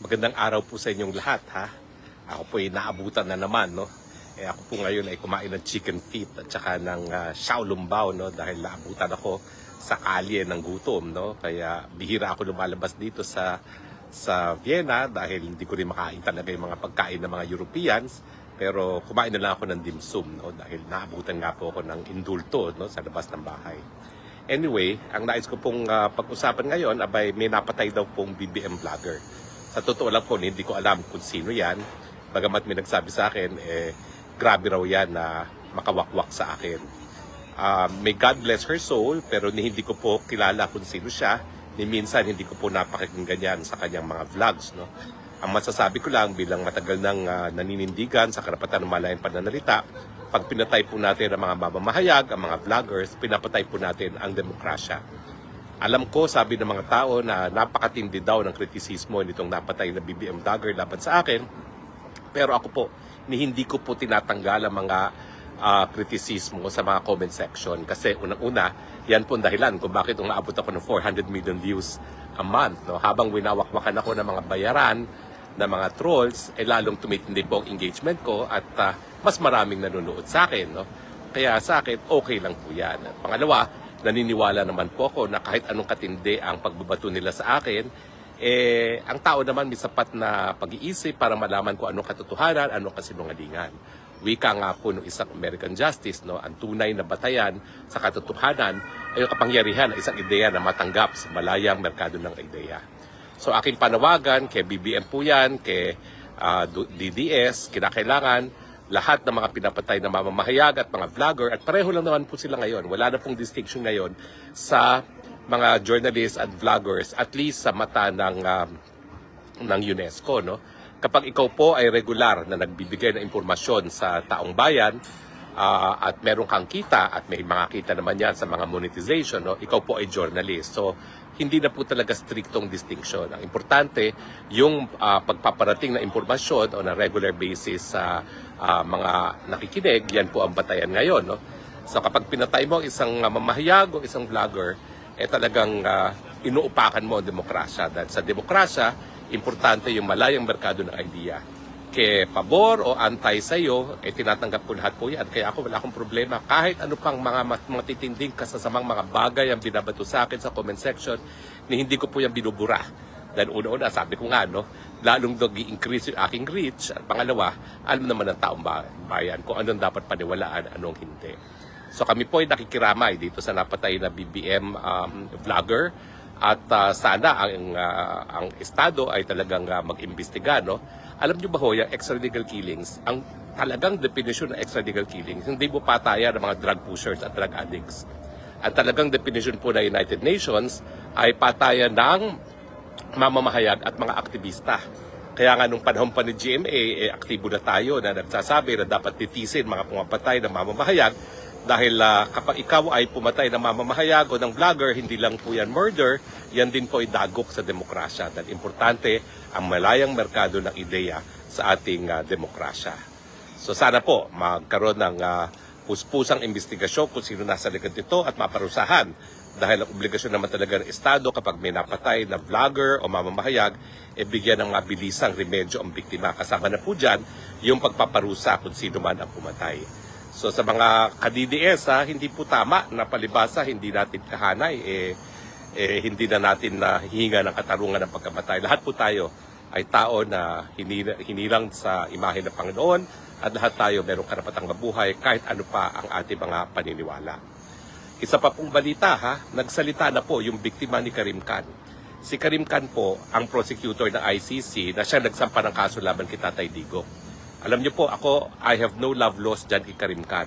Magandang araw po sa inyong lahat, ha. Ako po ay naabutan na naman, no. Ako po ngayon ay kumain ng chicken feet at saka ng xiaolongbao, no, dahil naabutan ako sa kalye ng gutom, no. Kaya bihira ako lumalabas dito sa Vienna dahil hindi ko rin makain talaga yung mga pagkain ng mga Europeans. Pero kumain na lang ako ng dim sum, no, dahil naabutan nga po ako ng indulto, no, sa labas ng bahay. Anyway, ang nais ko pong pag-usapan ngayon, abay may napatay daw pong BBM vlogger. Sa totoo lang po, hindi ko alam kung sino yan. Bagamat may nagsabi sa akin, grabe raw yan na makawakwak sa akin. May God bless her soul, pero hindi ko po kilala kung sino siya. Ni minsan, hindi ko po napakinggan yan sa kanyang mga vlogs. No? Ang masasabi ko lang bilang matagal nang naninindigan sa karapatan ng malayang pananalita, pag pinatay po natin ang mga mamamahayag, ang mga vloggers, pinapatay po natin ang demokrasya. Alam ko, sabi ng mga tao na napakatindi daw ng kritisismo nitong napatay na BBM vlogger laban sa akin. Pero ako po, hindi ko po tinatanggal ang mga kritisismo sa mga comment section. Kasi unang-una, yan po ang dahilan kung bakit umaabot ako ng 400 million views a month. No? Habang winawakwakan ako ng mga bayaran, ng mga trolls, lalong tumitindi po ang engagement ko at mas maraming nanonood sa akin. No? Kaya sa akin, okay lang po yan. At pangalawa, naniniwala naman po ako na kahit anong katindi ang pagbabato nila sa akin, ang tao naman may sapat na pag-iisip para malaman kung anong katotohanan, anong kasinungalingan. Wika nga po ng isang American Justice, no, ang tunay na batayan sa katotohanan ay yung kapangyarihan ng isang ideya na matanggap sa malayang merkado ng ideya. So aking panawagan kay BBM po yan, kay DDS, kinakailangan lahat ng mga pinapatay na mamamahayag at mga vlogger, at pareho lang naman po sila ngayon. Wala na pong distinction ngayon sa mga journalists at vloggers, at least sa mata ng UNESCO. No? Kapag ikaw po ay regular na nagbibigay ng impormasyon sa taong bayan, at meron kang kita, at may mga kita naman yan sa mga monetization, no? Ikaw po ay journalist. So, hindi na po talaga striktong distinction. Ang importante, yung pagpaparating na impormasyon on a regular basis sa mga nakikinig, yan po ang batayan ngayon. No? So kapag pinatay mo isang mamahayag o isang vlogger, talagang inuupakan mo ang demokrasya. Dahil sa demokrasya, importante yung malayang merkado ng idea. Kaya pabor o antay sa iyo, tinatanggap ko lahat po yan. Kaya ako wala akong problema. Kahit ano pang mga matitinding kasasamang mga bagay ang binabato sa akin sa comment section, hindi ko po yan binubura. Dahil una-una, sabi ko nga, no, lalong nag-i-increase yung aking reach. At pangalawa, alam naman ng taong bayan kung anong dapat paniwalaan, anong hindi. So kami po ay nakikiramay dito sa napatay na BBM vlogger. At sana ang Estado ay talagang mag-imbestiga, no? Alam niyo ba ho, yung extralegal killings, ang talagang definition ng extralegal killings, hindi mo pataya ng mga drug pushers at drug addicts. Ang talagang definition po ng United Nations ay pataya ng mamamahayag at mga aktivista. Kaya nga nung panahon pa ni GMA, aktibo na tayo na nagsasabi na dapat titisin mga pumapatay ng mamamahayag. Dahil kapag ikaw ay pumatay ng mamamahayag o ng vlogger, hindi lang po yan murder, yan din po ay dagok sa demokrasya. Dahil importante ang malayang merkado ng ideya sa ating demokrasya. So sana po magkaroon ng puspusang investigasyon kung sino nasa likod nito at maparusahan. Dahil ang obligasyon naman talaga ng Estado kapag may napatay na vlogger o mamamahayag, bigyan ng mabilisang remedyo ang biktima. Kasama na po dyan yung pagpaparusa kung sino man ang pumatay. So sa mga ka-DDS, hindi po tama na palibasa, hindi natin kahanay, hindi na natin hihinga ng katarungan ng pagkamatay. Lahat po tayo ay tao na hinilang sa imahe ng Panginoon at lahat tayo merong karapatang mabuhay kahit ano pa ang ating mga paniniwala. Isa pa pong balita, nagsalita na po yung biktima ni Karim Khan. Si Karim Khan po ang prosecutor ng ICC na siya nagsampa ng kaso laban kay Tatay Digong. Alam niyo po, ako, I have no love lost dyan kay Karim Khan.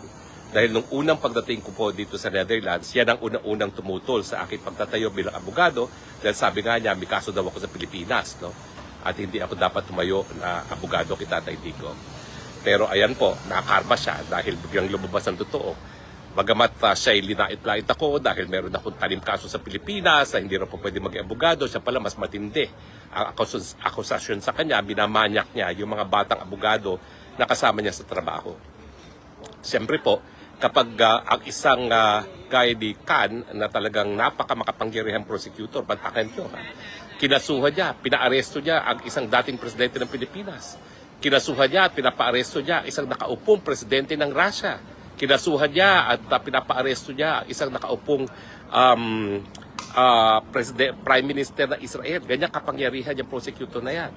Dahil nung unang pagdating ko po dito sa Netherlands, yan ang unang-unang tumutol sa aking pagtatayo bilang abogado. Dahil sabi nga niya, may kaso daw ako sa Pilipinas, no? At hindi ako dapat tumayo na abogado kay Tatay Digong. Pero ayan po, nakakarma siya dahil biglang lumabas ang totoo. Bagamat siya ay linait-lait ako dahil meron akong talim kaso sa Pilipinas, hindi rin po pwede maging abogado, siya pala mas matindi. Ang akusasyon sa kanya, binamanyak niya yung mga batang abogado na kasama niya sa trabaho. Siyempre po, kapag ang isang gaya ni Khan na talagang napaka-makapangyarihang prosecutor, bantakan nyo, Kinasuhan niya, pinaaresto niya ang isang dating presidente ng Pilipinas. Kinasuhan niya at pinapaaresto niya isang nakaupong presidente ng Russia. Kinasuhan niya at pinapaaresto niya isang nakaupong Prime Minister ng Israel. Ganyan kapangyarihan yung prosecutor na yan.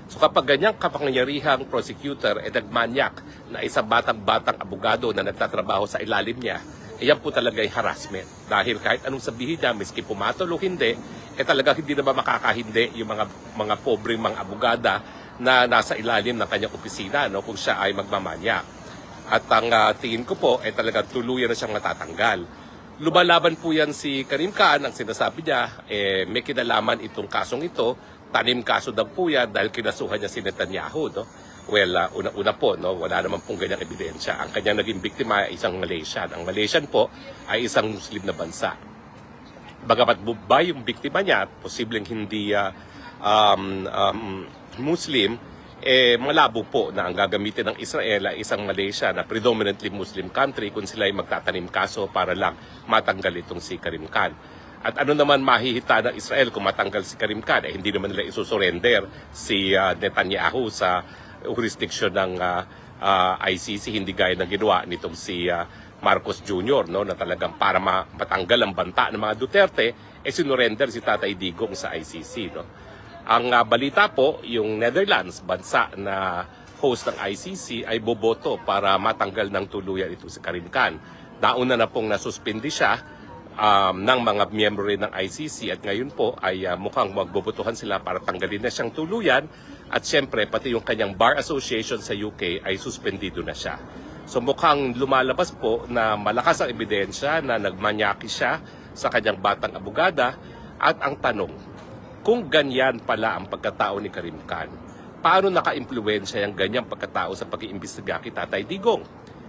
So kapag ganyang kapangyarihang prosecutor nagmanyak na isang batang-batang abogado na nagtatrabaho sa ilalim niya, yan po talaga ay harassment. Dahil kahit anong sabihin niya, miski pumatol o hindi, talaga hindi naman makakahindi yung mga pobreng mga abogada na nasa ilalim ng kanyang opisina, no, kung siya ay magmamanyak. At ang tingin ko po talagang tuluyan na siyang natatanggal. Lumalaban po yan si Karim Khan, ang sinasabi niya, may kinalaman itong kasong ito, tanim kaso daw po yan dahil kinasuhan niya si Netanyahu. No? Well, una-una po, no, wala naman pong ganyang ebidensya. Ang kanyang naging biktima ay isang Malaysian. Ang Malaysian po ay isang Muslim na bansa. Bagamat Mumbai yung biktima niya, posibleng hindi Muslim, malabo po na ang gagamitin ng Israel ay isang Malaysia na predominantly Muslim country kung sila ay magtatanim kaso para lang matanggal itong si Karim Khan. At ano naman mahihita ng Israel kung matanggal si Karim Khan? Hindi naman nila isusurrender si Netanyahu sa jurisdiction ng ICC, hindi gaya ng ginawa nitong si Marcos Jr., no, na talagang para matanggal ang banta ng mga Duterte, sinurrender si Tatay Digong sa ICC. No? Ang balita po, yung Netherlands, bansa na host ng ICC, ay boboto para matanggal ng tuluyan ito si Karim Khan. Nauna na pong nasuspindi siya ng mga miyembro rin ng ICC at ngayon po ay mukhang magbobotohan sila para tanggalin na siyang tuluyan at syempre pati yung kanyang Bar Association sa UK ay suspendido na siya. So mukhang lumalabas po na malakas ang ebidensya na nagmanyaki siya sa kanyang batang abogada at ang tanong, kung ganyan pala ang pagkatao ni Karim Khan, paano naka-impluwensya yung ganyang pagkatao sa pag-iimbestiga kay Tatay Digong?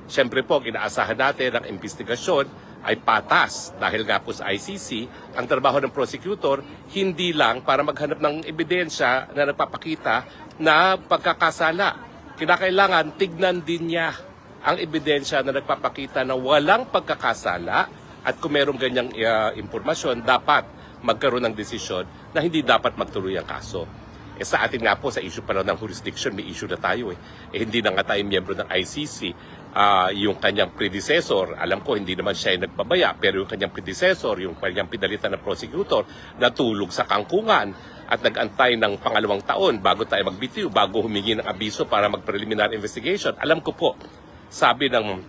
Siyempre po, inaasahan natin ang investigasyon ay patas dahil nga po sa ICC, ang trabaho ng prosecutor hindi lang para maghanap ng ebidensya na nagpapakita na pagkakasala. Kinakailangan tignan din niya ang ebidensya na nagpapakita na walang pagkakasala at kung merong ganyang impormasyon, dapat magkaroon ng desisyon na hindi dapat magtuloy ang kaso. Sa atin nga po, sa issue pa ng jurisdiction, may issue na tayo hindi na nga tayo miyembro ng ICC. Yung kanyang predecessor, alam ko hindi naman siya yung nagpabaya, pero yung kanyang predecessor, yung kanyang pinalitan na prosecutor, natulog sa kangkungan at nag-antay ng pangalawang taon bago tayo magbitiw, bago humingi ng abiso para mag-preliminary investigation. Alam ko po, sabi ng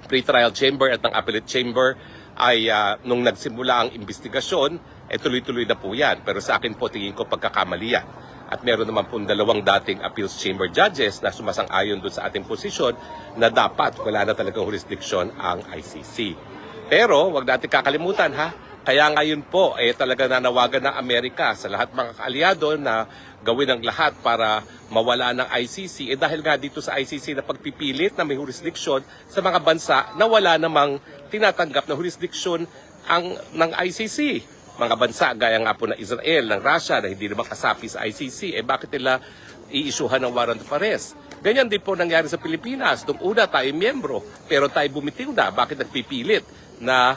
pre-trial chamber at ng appellate chamber ay nung nagsimula ang investigasyon, tuloy-tuloy na po yan. Pero sa akin po, tingin ko pagkakamali yan. At meron naman po dalawang dating appeals chamber judges na sumasang-ayon doon sa ating posisyon na dapat wala na talagang jurisdiction ang ICC. Pero wag natin kakalimutan kaya ngayon po talaga nanawagan ng Amerika sa lahat mga kaalyado na gawin ang lahat para mawala ng ICC dahil nga dito sa ICC na pagpipilit na may jurisdiction sa mga bansa na wala namang tinatanggap na jurisdiction ng ICC. Mga bansa gaya nga po na Israel, ng Russia na hindi naman kasapi sa ICC, bakit nila i-issuehan ng warrant of arrest? Ganyan din po nangyari sa Pilipinas. Nung una tayo miyembro, pero tayo bumitiw na. Bakit nagpipilit na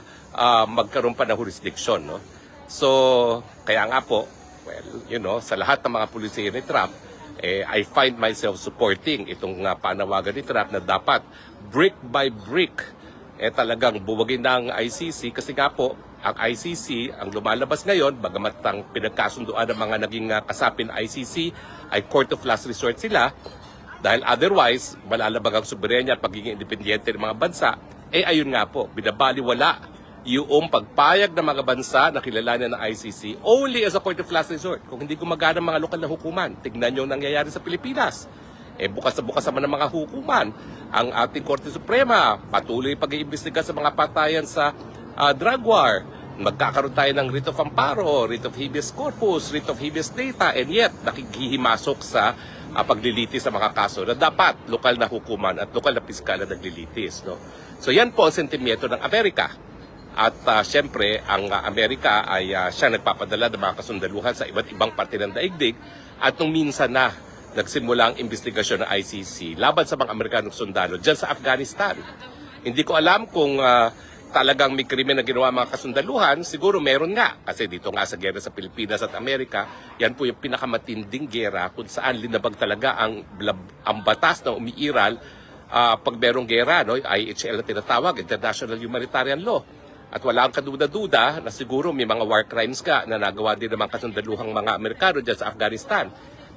magkaroon pa ng jurisdiction? No? So, kaya nga po, well, sa lahat ng mga pulisya ni Trump, I find myself supporting itong panawagan ni Trump na dapat brick by brick talagang buwagin ng ICC kasi nga po, ang ICC, ang lumalabas ngayon, bagamat ang pinagkasunduan ng mga naging kasapin ICC ay court of last resort sila, dahil otherwise, malalabag ang soberenya at pagiging independyente ng mga bansa, ayun nga po, binabaliwala yung pagpayag ng mga bansa na kilalanin ng ICC only as a court of last resort. Kung hindi gumagana mga lokal na hukuman, tignan yung nangyayari sa Pilipinas. Bukas na bukas naman ng mga hukuman, ang ating Korte Suprema, patuloy pag-iimbestiga sa mga patayan sa drug war. Magkakaroon tayo ng writ of amparo, writ of habeas corpus, writ of habeas data, and yet nakikihimasok sa paglilitis sa mga kaso na dapat lokal na hukuman at lokal na piskal na naglilitis. No? So yan po ang sentimiento ng Amerika. At syempre, ang Amerika ay siya nagpapadala ng mga kasundaluhan sa iba't ibang parte ng daigdig at nung minsan na nagsimula ang investigasyon ng ICC laban sa mga Amerikanong sundalo dyan sa Afghanistan. Hindi ko alam kung talagang may krimen na ginawa mga kasundaluhan, siguro meron nga. Kasi dito nga sa gera sa Pilipinas at Amerika, yan po yung pinakamatinding gera kung saan linabag talaga ang batas na umiiral pag merong gera, no? IHL na tinatawag, International Humanitarian Law. At wala ang kaduda-duda na siguro may mga war crimes ka na nagawa din ng mga kasundaluhang mga Amerikano dyan sa Afghanistan.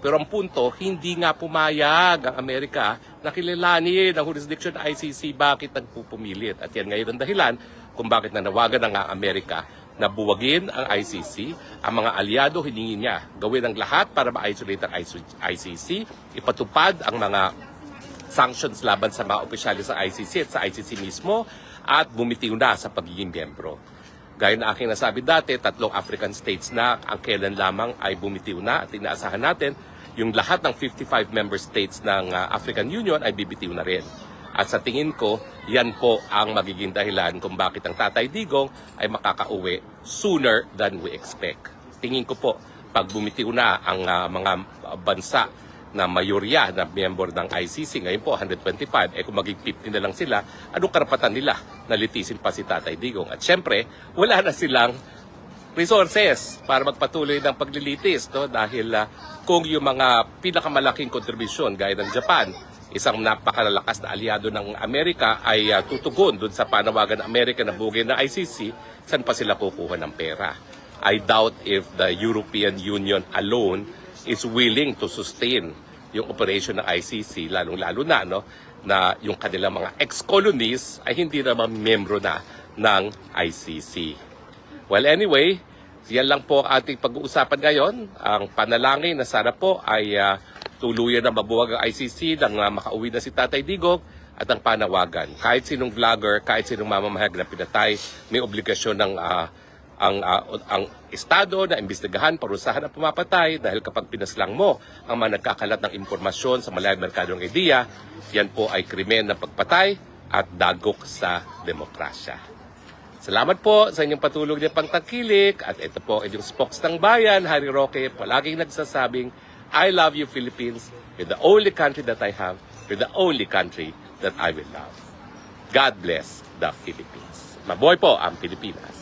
Pero ang punto, hindi nga pumayag ang Amerika na kilalanin ang jurisdiction ng ICC. Bakit nagpupumilit? At yan ngayon ang dahilan kung bakit nanawagan ng Amerika na buwagin ang ICC. Ang mga aliado hiningi niya gawin ang lahat para ma-isolate ang ICC, ipatupad ang mga sanctions laban sa mga opisyalis sa ICC at sa ICC mismo, at bumitiw na sa pagiging miyembro. Gaya na aking nasabi dati, 3 African states na ang kailan lamang ay bumitiw na, at inaasahan natin yung lahat ng 55 member states ng African Union ay bibitiw na rin. At sa tingin ko, yan po ang magiging dahilan kung bakit ang Tatay Digong ay makakauwi sooner than we expect. Tingin ko po, pag bumitiw na ang mga bansa na mayorya na miyembro ng ICC, ngayon po 125, kung maging 50 na lang sila, anong karapatan nila na litisin pa si Tatay Digong? At syempre, wala na silang resources para magpatuloy ng paglilitis, no? Dahil kung yung mga pinakamalaking kontribusyon gaya ng Japan, isang napakalalakas na aliado ng Amerika, ay tutugon dun sa panawagan ng Amerika na bugin ng ICC, saan pa sila kukuha ng pera? I doubt if the European Union alone is willing to sustain yung operation ng ICC, lalong-lalo na, no, na yung kanilang mga ex-colonies ay hindi naman membro na ng ICC. Well, anyway, yan lang po ating pag-uusapan ngayon. Ang panalangin na sana po ay tuluyan na mabuwag ang ICC nang makauwi na si Tatay Digong, at ang panawagan. Kahit sinong vlogger, kahit sinong mamamahayag na pinatay, may obligasyon ng ang Estado na imbestigahan, parusahan ang pumapatay, dahil kapag pinaslang mo ang mga nagkakalat ng impormasyon sa malayang merkadong ideya, yan po ay krimen ng pagpatay at dagok sa demokrasya. Salamat po sa inyong patuloy na pagtangkilik, at ito po ay yung spokes ng bayan, Harry Roque, palaging nagsasabing, I love you Philippines, you're the only country that I have, you're the only country that I will love. God bless the Philippines. Mabuhay po ang Pilipinas.